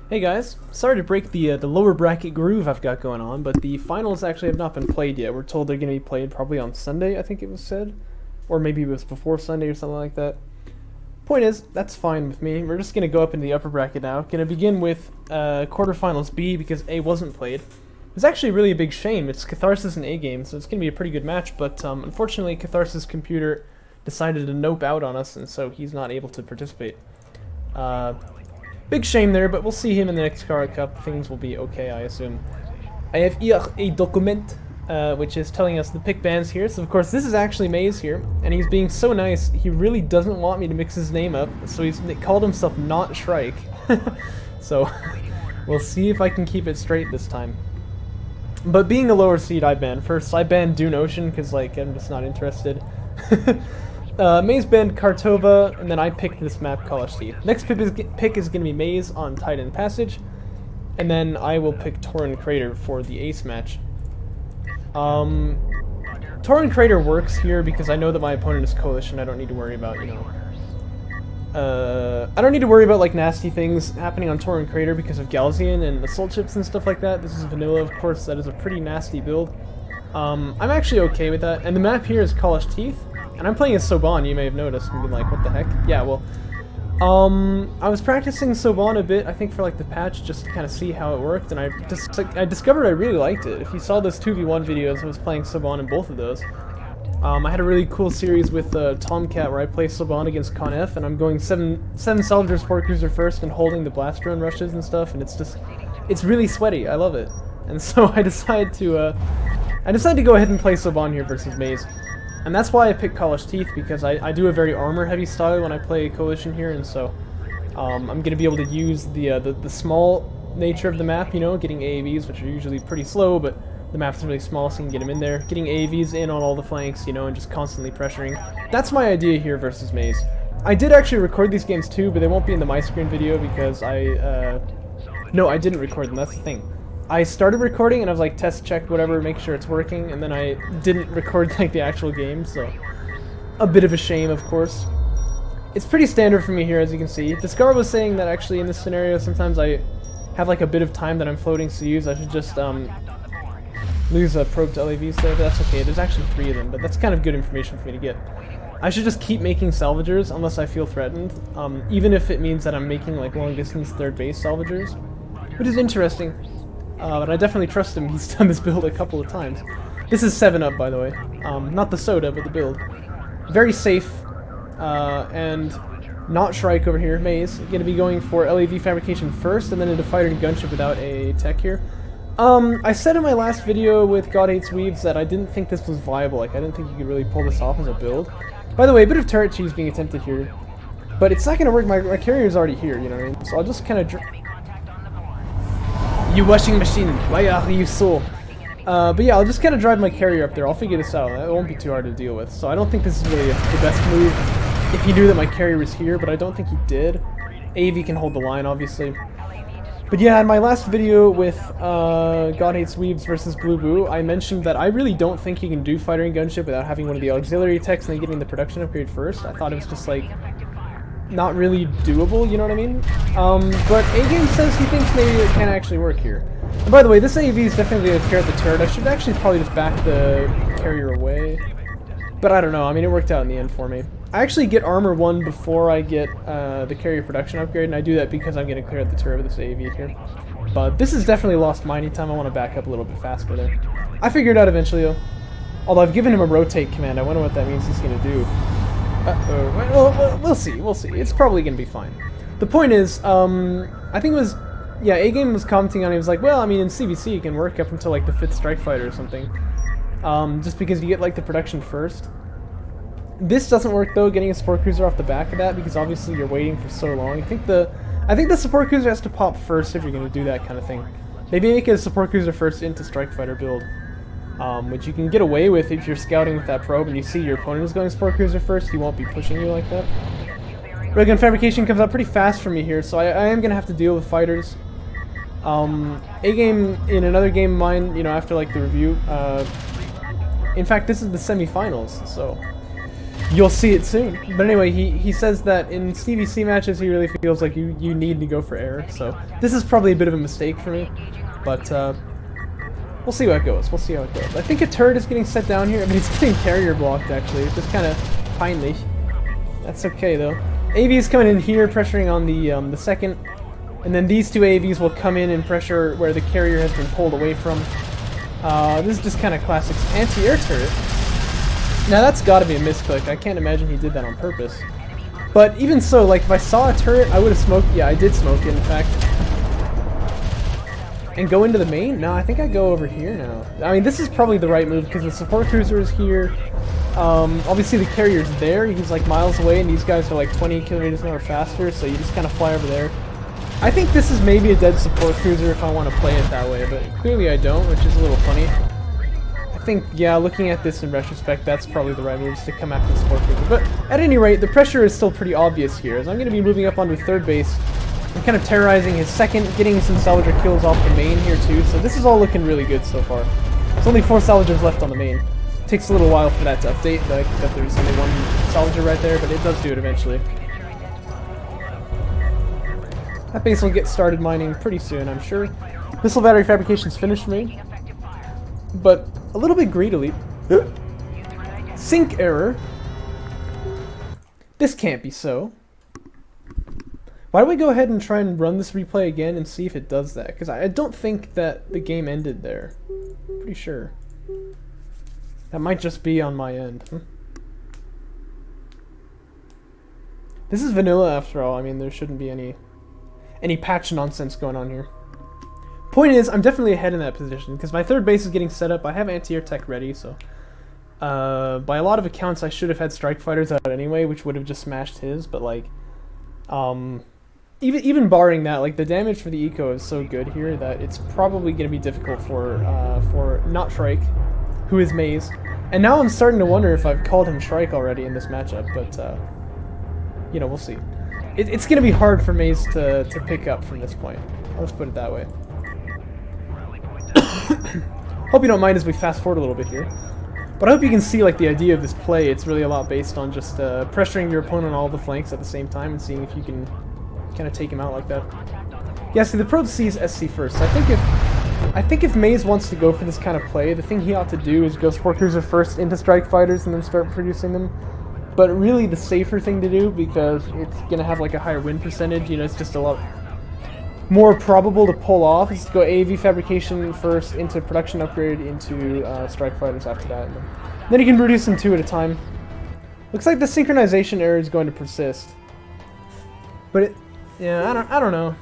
Hey guys, sorry to break the lower bracket groove I've got going on, but the finals actually have not been played yet. We're told they're going to be played probably on Sunday, I think it was said. Or maybe it was before Sunday or something like that. Point is, that's fine with me. We're just going to go up into the upper bracket now. Going to begin with Quarterfinals B because A wasn't played. It's actually really a big shame. It's Catharsis and A game, so it's going to be a pretty good match, but unfortunately Catharsis' computer decided to nope out on us, and so he's not able to participate. Big shame there, but we'll see him in the next Kharak Cup. Things will be okay, I assume. I have here a document, which is telling us the pick bans here. So, of course, this is actually Maze here, and he's being so nice. He really doesn't want me to mix his name up, so he's called himself not Shrike. So, we'll see if I can keep it straight this time. But being a lower seed, I banned. First, I banned Dune Ocean, because, like, I'm just not interested. Maze banned Kartova, and then I picked this map, College Teeth. Next pick is going to be Maze on Titan Passage, and then I will pick Torrent Crater for the ace match. Torrent Crater works here because I know that my opponent is Coalition. I don't need to worry about, you know... I don't need to worry about, like, nasty things happening on Torrent Crater because of Galzian and Assault Chips and stuff like that. This is vanilla, of course. That is a pretty nasty build. I'm actually okay with that. And the map here is College Teeth. And I'm playing as Soban, you may have noticed, and been like, what the heck? Yeah, well, I was practicing Soban a bit, I think for like the patch, just to kind of see how it worked, and I discovered I really liked it. If you saw those 2v1 videos, I was playing Soban in both of those. I had a really cool series with Tomcat where I play Soban against Con F, and I'm going 7 Salvager Sport Cruiser first and holding the blast drone rushes and stuff, and it's really sweaty, I love it. And so I decided to go ahead and play Soban here versus Maze. And that's why I picked College Teeth, because I do a very armor-heavy style when I play Coalition here, and so I'm going to be able to use the small nature of the map, you know, getting AAVs, which are usually pretty slow, but the map's really small, so you can get them in there. Getting AAVs in on all the flanks, you know, and just constantly pressuring. That's my idea here versus Maze. I did actually record these games too, but they won't be in the My Screen video because no, I didn't record them, that's the thing. I started recording and I was like, test check, whatever, make sure it's working, and then I didn't record like the actual game, so a bit of a shame, of course. It's pretty standard for me here, as you can see. Discover was saying that actually in this scenario, sometimes I have like a bit of time that I'm floating CUs. I should just lose a probe to LAVs there, but that's okay. There's actually 3 of them, but that's kind of good information for me to get. I should just keep making salvagers unless I feel threatened, even if it means that I'm making like long distance third base salvagers, which is interesting. But I definitely trust him. He's done this build a couple of times. This is 7-Up, by the way. Not the soda, but the build. Very safe, and not Shrike over here. Maze going to be going for LAV fabrication first, and then into fighter and gunship without a tech here. I said in my last video with God Hates Weaves that I didn't think this was viable. Like, I didn't think you could really pull this off as a build. By the way, a bit of turret cheese being attempted here, but it's not going to work. My carrier's already here, you know what I mean? So I'll just kind of... You washing machine, why are you so? But yeah, I'll just kind of drive my carrier up there. I'll figure this out. It won't be too hard to deal with. So I don't think this is really the best move if he knew that my carrier was here, but I don't think he did. AV can hold the line, obviously. But yeah, in my last video with God Hates Weaves versus Blue Boo, I mentioned that I really don't think he can do fighter and gunship without having one of the auxiliary techs and then getting the production upgrade first. I thought it was just like... not really doable, you know what I mean? But A-Game says he thinks maybe it can actually work here. And by the way, this AV is definitely a carry at the turret. I should actually probably just back the carrier away. But I don't know, I mean, it worked out in the end for me. I actually get armor 1 before I get the carrier production upgrade, and I do that because I'm going to clear out the turret with this AV here. But this is definitely lost mining time. I want to back up a little bit faster there. I figured it out eventually, though. Although I've given him a rotate command, I wonder what that means he's going to do. Well, we'll see, It's probably going to be fine. The point is, I think it was, yeah, A-Game was commenting on it. He was like, well, I mean, in CVC you can work up until like the 5th strike fighter or something. Just because you get like the production first. This doesn't work though, getting a support cruiser off the back of that, because obviously you're waiting for so long. I think the support cruiser has to pop first if you're going to do that kind of thing. Maybe make a support cruiser first into strike fighter build. Which you can get away with if you're scouting with that probe and you see your opponent is going Sport Cruiser first. He won't be pushing you like that. Railgun fabrication comes out pretty fast for me here, so I am going to have to deal with fighters. A-Game, in another game of mine, you know, after like the review, in fact this is the semi-finals, so You'll see it soon. But anyway, he says that in CVC matches he really feels like you need to go for error. So this is probably a bit of a mistake for me. But we'll see how it goes. We'll see how it goes. I think a turret is getting set down here. I mean, it's getting carrier blocked actually. It's just kind of peinlich. That's okay though. AV is coming in here, pressuring on the second. And then these two AVs will come in and pressure where the carrier has been pulled away from. This is just kind of classic anti-air turret. Now that's got to be a misclick. I can't imagine he did that on purpose. But even so, like if I saw a turret, I would have smoked. Yeah, I did smoke it, in fact. And go into the main? No, I think I go over here now. I mean, this is probably the right move because the support cruiser is here. Obviously the carrier's there. He's like miles away, and these guys are like 20 kilometers an hour faster. So you just kind of fly over there. I think this is maybe a dead support cruiser if I want to play it that way, but clearly I don't, which is a little funny. I think, yeah, looking at this in retrospect, that's probably the right move, is to come after the support cruiser. But at any rate, the pressure is still pretty obvious here, as I'm going to be moving up onto third base and kind of terrorizing his second, getting some salvager kills off the main here too, so this is all looking really good so far. There's only 4 salvagers left on the main. It takes a little while for that to update, like that there's only 1 salvager right there, but it does do it eventually. That base will get started mining pretty soon, I'm sure. Missile battery fabrication's finished for me, but a little bit greedily. Sync error. This can't be so. Why don't we go ahead and try and run this replay again and see if it does that? Because I don't think that the game ended there. Pretty sure. That might just be on my end. This is vanilla after all. I mean, there shouldn't be any patch nonsense going on here. Point is, I'm definitely ahead in that position because my third base is getting set up. I have anti-air tech ready, so by a lot of accounts I should have had strike fighters out anyway, which would have just smashed his. But like, even barring that, like the damage for the eco is so good here that it's probably going to be difficult for not Shrike, who is Maze. And now I'm starting to wonder if I've called him Shrike already in this matchup, but you know, we'll see. It's going to be hard for Maze to pick up from this point. Let's put it that way. Hope you don't mind as we fast forward a little bit here. But I hope you can see like the idea of this play. It's really a lot based on just pressuring your opponent on all the flanks at the same time and seeing if you can kind of take him out like that. Yeah, see, the pro sees SC first. So I think if Maze wants to go for this kind of play, the thing he ought to do is go support cruiser first into strike fighters and then start producing them. But really the safer thing to do, because it's going to have like a higher win percentage, you know, it's just a lot more probable to pull off, is to go AV fabrication first into production upgrade into strike fighters after that. And then you can produce them 2 at a time. Looks like the synchronization error is going to persist. But it, yeah, I don't know.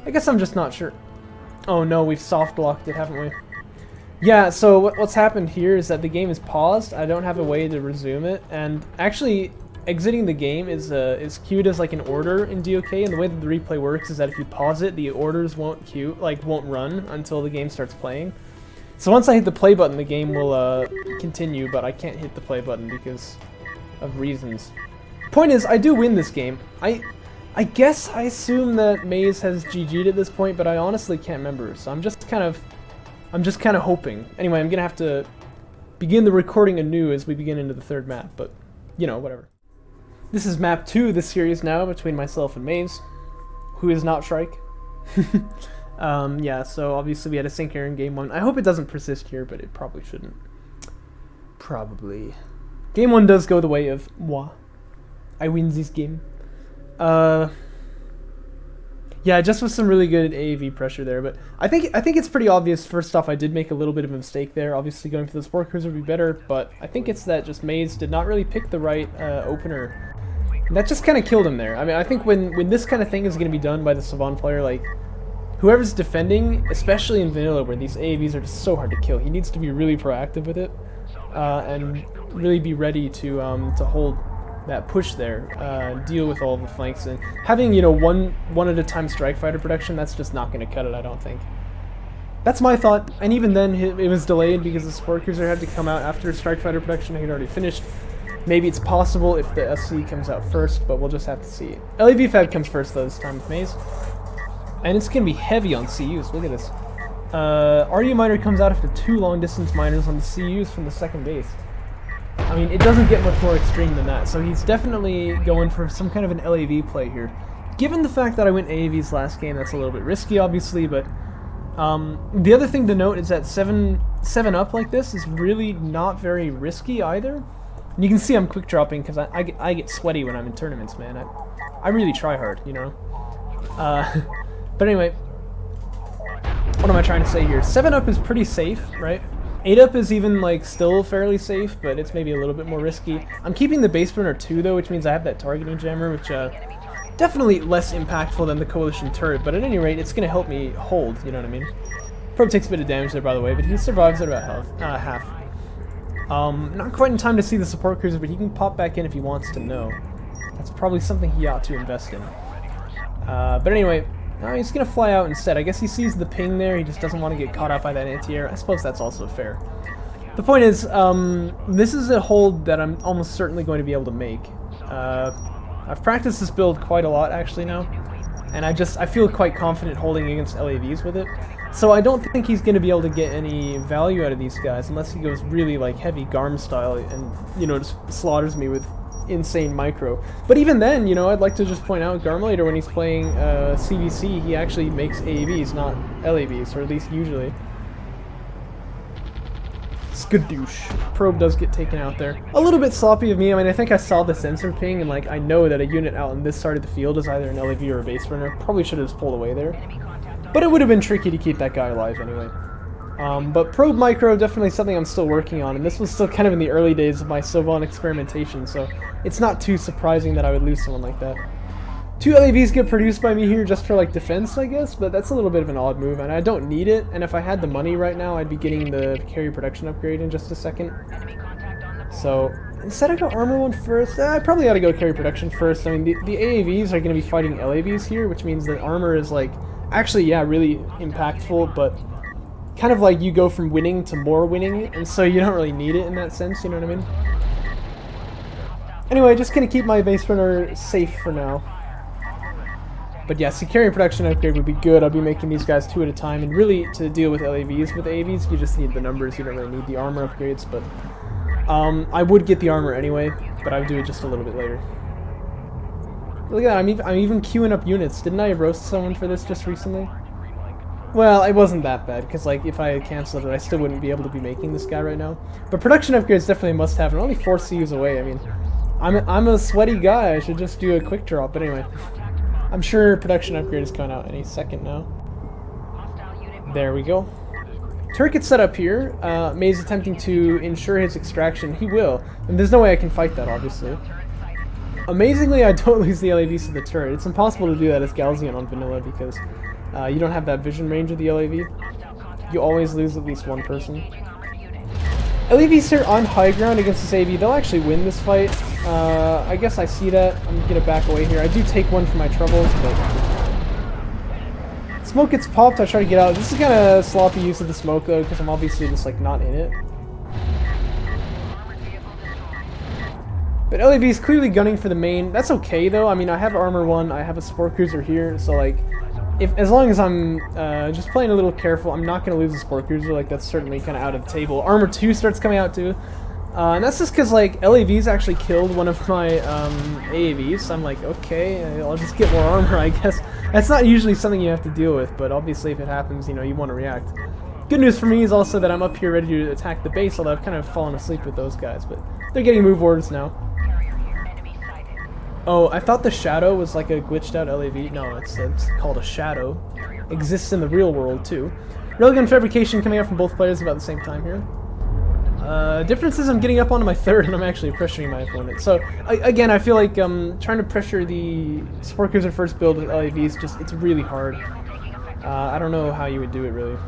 I guess I'm just not sure. Oh no, we've soft blocked it, haven't we? Yeah, so what's happened here is that the game is paused. I don't have a way to resume it, and actually exiting the game is queued as like an order in DOK, and the way that the replay works is that if you pause it, the orders won't won't run until the game starts playing. So once I hit the play button, the game will continue, but I can't hit the play button because of reasons. Point is, I do win this game. I guess I assume that Maze has GG'd at this point, but I honestly can't remember, so I'm just kind of hoping. Anyway, I'm gonna have to begin the recording anew as we begin into the third map, but you know, whatever. This is map 2 of the series now, between myself and Maze, who is not Shrike. Yeah, so obviously we had a sync error in game 1. I hope it doesn't persist here, but it probably shouldn't. Probably. Game 1 does go the way of moi. I win this game. Yeah, just with some really good AAV pressure there, but I think it's pretty obvious. First off, I did make a little bit of a mistake there. Obviously, going for the support cruiser would be better, but I think it's that just Maze did not really pick the right opener. And that just kind of killed him there. I mean, I think when this kind of thing is going to be done by the Savant player, like whoever's defending, especially in vanilla where these AAVs are just so hard to kill, he needs to be really proactive with it and really be ready to hold that push there, deal with all the flanks, and having, you know, one at a time strike fighter production, that's just not going to cut it, I don't think. That's my thought, and even then it was delayed because the support cruiser had to come out after strike fighter production had already finished. Maybe it's possible if the SC comes out first, but we'll just have to see. LAV Fab comes first though this time with Maze, and it's going to be heavy on CUs. Look at this. RU miner comes out after 2 long distance miners on the CUs from the second base. I mean, it doesn't get much more extreme than that, so he's definitely going for some kind of an LAV play here. Given the fact that I went AAVs last game, that's a little bit risky, obviously, but the other thing to note is that 7 up like this is really not very risky either. And you can see I'm quick dropping because I get sweaty when I'm in tournaments, man. I really try hard, you know? But anyway, what am I trying to say here? 7 up is pretty safe, right? 8 up is even like still fairly safe, but it's maybe a little bit more risky. I'm keeping the base burner 2 though, which means I have that targeting jammer, which definitely less impactful than the coalition turret, but at any rate, it's going to help me hold, you know what I mean? Probe takes a bit of damage there, by the way, but he survives at about half. Not quite in time to see the support cruiser, but he can pop back in if he wants to know. That's probably something he ought to invest in. But anyway, he's going to fly out instead. I guess he sees the ping there, he just doesn't want to get caught out by that anti-air. I suppose that's also fair. The point is, this is a hold that I'm almost certainly going to be able to make. I've practiced this build quite a lot actually now, and I feel quite confident holding against LAVs with it. So I don't think he's going to be able to get any value out of these guys unless he goes really like heavy Garm style and, you know, just slaughters me with insane micro. But even then, you know, I'd like to just point out Garmulator, when he's playing CVC, he actually makes AAVs, not LAVs, or at least usually. Skadoosh. Probe does get taken out there. A little bit sloppy of me. I mean, I think I saw the sensor ping, and like I know that a unit out on this side of the field is either an LAV or a base runner. Probably should have just pulled away there. But it would have been tricky to keep that guy alive anyway. But probe micro, definitely something I'm still working on, and this was still kind of in the early days of my Sylvan experimentation, so it's not too surprising that I would lose someone like that. 2 LAVs get produced by me here just for like defense, I guess, but that's a little bit of an odd move, and I don't need it, and if I had the money right now, I'd be getting the carrier production upgrade in just a second. So, instead I go armor one first, I probably ought to go carrier production first. I mean, the AAVs are going to be fighting LAVs here, which means that armor is like, actually, yeah, really impactful, but kind of like you go from winning to more winning, and so you don't really need it in that sense, you know what I mean? Anyway, just going to keep my base runner safe for now. But yeah, see, carrier production upgrade would be good. I'll be making these guys 2 at a time, and really, to deal with LAVs with AVs, you just need the numbers, you don't really need the armor upgrades, but I would get the armor anyway, but I would do it just a little bit later. Look at that, I'm even queuing up units. Didn't I roast someone for this just recently? Well, it wasn't that bad, because like if I had cancelled it, I still wouldn't be able to be making this guy right now. But production upgrades definitely a must-have, and only 4 CUs away. I mean, I'm a sweaty guy. I should just do a quick drop. But anyway, I'm sure production upgrade is coming out any second now. There we go. Turret gets set up here. May's attempting to ensure his extraction. He will, and there's no way I can fight that, obviously. Amazingly, I don't lose the LAVs to the turret. It's impossible to do that as Galzian on vanilla because you don't have that vision range of the LAV. You always lose at least one person. LAVs here on high ground against this AV, they'll actually win this fight. I guess I see that. I'm gonna back away here. I do take one for my troubles, but smoke gets popped. I try to get out. This is kind of sloppy use of the smoke though, because I'm obviously just like not in it. But LAV is clearly gunning for the main. That's okay though. I mean, I have armor 1. I have a support cruiser here, so like, as long as I'm just playing a little careful, I'm not going to lose the support cruiser. Like, that's certainly kind of out of the table. Armor 2 starts coming out too. And that's just because, like, LAVs actually killed one of my AAVs, so I'm like, okay, I'll just get more armor, I guess. That's not usually something you have to deal with, but obviously if it happens, you know, you want to react. Good news for me is also that I'm up here ready to attack the base, although I've kind of fallen asleep with those guys, but they're getting move orders now. Oh, I thought the shadow was like a glitched out LAV. No, it's called a shadow. Exists in the real world too. Railgun fabrication coming out from both players about the same time here. Difference is I'm getting up onto my 3rd and I'm actually pressuring my opponent. So again, I feel like trying to pressure the support cruiser first build with LAVs, just it's really hard. I don't know how you would do it really.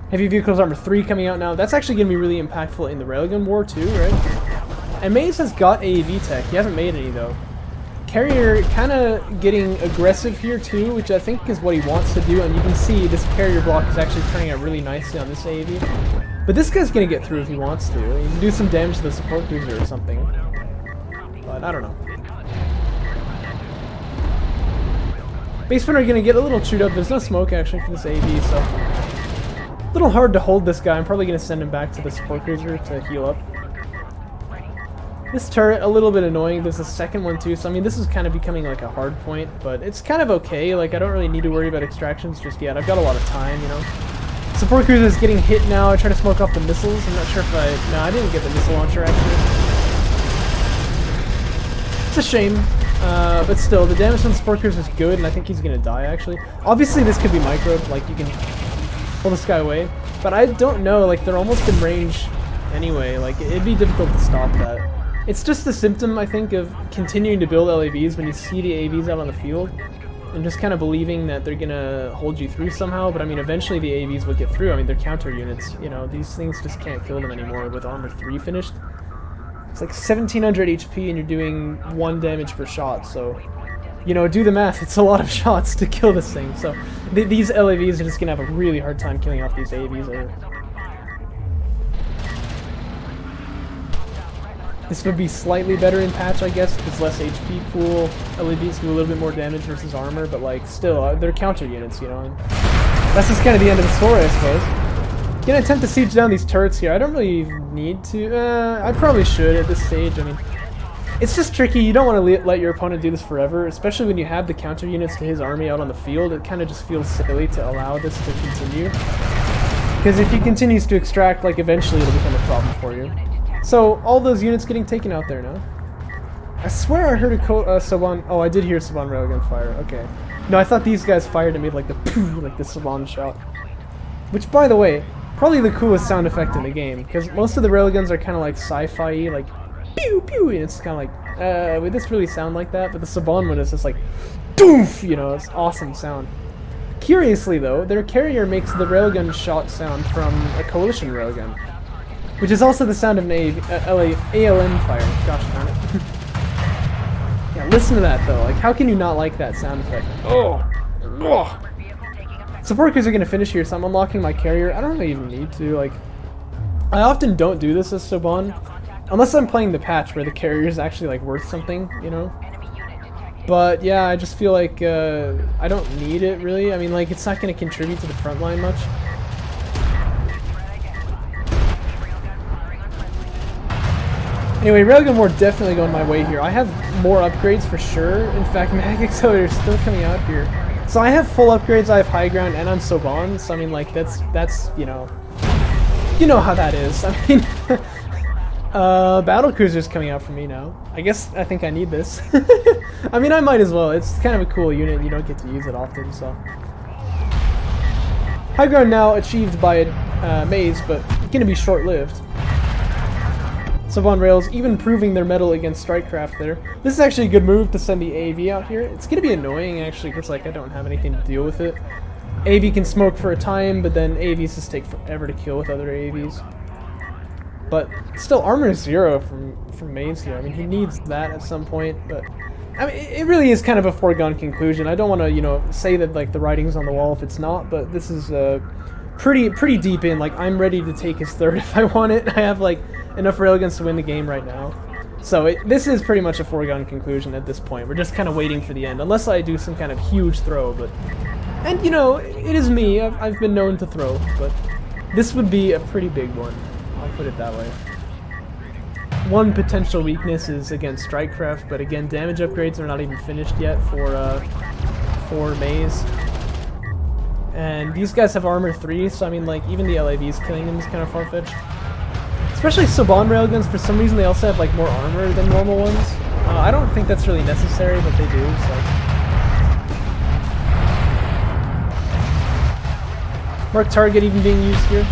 Heavy Vehicles Armor 3 coming out now. That's actually going to be really impactful in the Railgun War too, right? And Maze has got AAV tech. He hasn't made any though. Carrier kind of getting aggressive here too, which I think is what he wants to do, and you can see this carrier block is actually turning out really nicely on this AAV. But this guy's going to get through if he wants to. He can do some damage to the support cruiser or something. But I don't know. Basemen are going to get a little chewed up. There's no smoke actually for this AAV, so a little hard to hold this guy. I'm probably going to send him back to the support cruiser to heal up. This turret, a little bit annoying. There's a second one too, so I mean this is kind of becoming like a hard point, but it's kind of okay. Like I don't really need to worry about extractions just yet. I've got a lot of time, you know. Support cruiser is getting hit now. I try to smoke off the missiles. I'm not sure if no, I didn't get the missile launcher actually. It's a shame, but still, the damage on the support cruiser is good, and I think he's gonna die actually. Obviously this could be microed, like you can pull this guy away, but I don't know, like they're almost in range anyway. Like it'd be difficult to stop that. It's just a symptom, I think, of continuing to build LAVs when you see the AVs out on the field and just kind of believing that they're gonna hold you through somehow. But I mean, eventually the AVs will get through. I mean, they're counter units, you know, these things just can't kill them anymore with armor 3 finished. It's like 1700 HP and you're doing 1 damage per shot, so, you know, do the math, it's a lot of shots to kill this thing. So these LAVs are just gonna have a really hard time killing off these AVs. This would be slightly better in patch, I guess, because less HP pool. LEDs do a little bit more damage versus armor, but like still, they're counter units, you know. And that's just kind of the end of the story, I suppose. Gonna attempt to siege down these turrets here. I don't really need to. I probably should at this stage. I mean, it's just tricky. You don't want to let your opponent do this forever, especially when you have the counter units to his army out on the field. It kind of just feels silly to allow this to continue. Because if he continues to extract, like eventually it'll become a problem for you. So, all those units getting taken out there now. I swear I heard a Saban... Oh, I did hear Saban railgun fire. Okay. No, I thought these guys fired and made like the poof, like the Saban shot. Which, by the way, probably the coolest sound effect in the game. Because most of the railguns are kind of like sci-fi-y, like pew pew, and it's kind of like, would this really sound like that? But the Saban one is just like, doof, you know, it's awesome sound. Curiously though, their carrier makes the railgun shot sound from a coalition railgun. Which is also the sound of an ALM fire. Gosh darn it. Yeah, listen to that though. Like, how can you not like that sound effect? Oh! Oh. Support crews are gonna finish here, so I'm unlocking my carrier. I don't really even need to. Like, I often don't do this as Soban, unless I'm playing the patch where the carrier is actually like worth something, you know. But yeah, I just feel like I don't need it really. I mean, like, it's not gonna contribute to the front line much. Anyway, Railgun War definitely going my way here. I have more upgrades for sure. In fact, Mag Accelerator is still coming out here. So I have full upgrades, I have high ground, and I'm Soban. So I mean, like, that's you know how that is. I mean, Battle Cruiser's coming out for me now. I think I need this. I mean, I might as well. It's kind of a cool unit, and you don't get to use it often, so. High ground now achieved by Maze, but gonna be short-lived. Saban Rails even proving their mettle against Strikecraft there. This is actually a good move to send the AV out here. It's gonna be annoying actually because like I don't have anything to deal with it. AV can smoke for a time, but then AVs just take forever to kill with other AVs. But still, armor is 0 from Maze here. I mean, he needs that at some point, but I mean, it really is kind of a foregone conclusion. I don't want to, you know, say that like the writing's on the wall if it's not, but this is pretty deep in. Like, I'm ready to take his third if I want it. I have like enough railguns to win the game right now. So this is pretty much a foregone conclusion at this point. We're just kind of waiting for the end, unless I do some kind of huge throw. But and you know, it is me. I've been known to throw, but this would be a pretty big one. I'll put it that way. One potential weakness is against Strikecraft, but again, damage upgrades are not even finished yet for Maze. And these guys have armor 3, so I mean, like, even the LAVs killing them is kind of far-fetched. Especially Saban railguns, for some reason they also have like more armor than normal ones. I don't think that's really necessary, but they do, so. Mark target even being used here.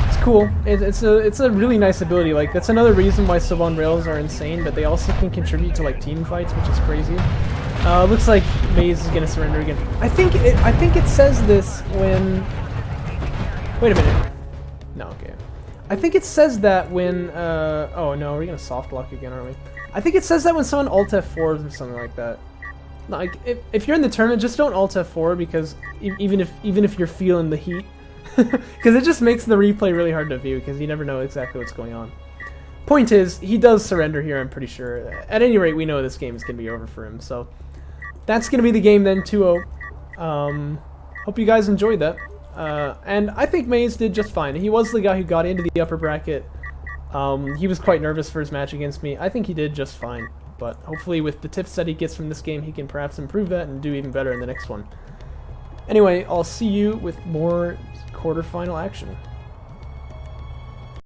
It's cool. It's a really nice ability. Like, that's another reason why Saban rails are insane, but they also can contribute to like team fights, which is crazy. Looks like Maze is gonna surrender again. I think it says this when. Wait a minute. No, okay. I think it says that when, oh no, we're gonna soft lock again, aren't we? I think it says that when someone Alt F4s or something like that. Like, if you're in the tournament, just don't Alt F4 because even if you're feeling the heat, because it just makes the replay really hard to view because you never know exactly what's going on. Point is, he does surrender here, I'm pretty sure. At any rate, we know this game is gonna be over for him, so that's gonna be the game then, 2-0. Hope you guys enjoyed that. And I think Maze did just fine. He was the guy who got into the upper bracket. He was quite nervous for his match against me. I think he did just fine. But hopefully with the tips that he gets from this game, he can perhaps improve that and do even better in the next one. Anyway, I'll see you with more quarterfinal action.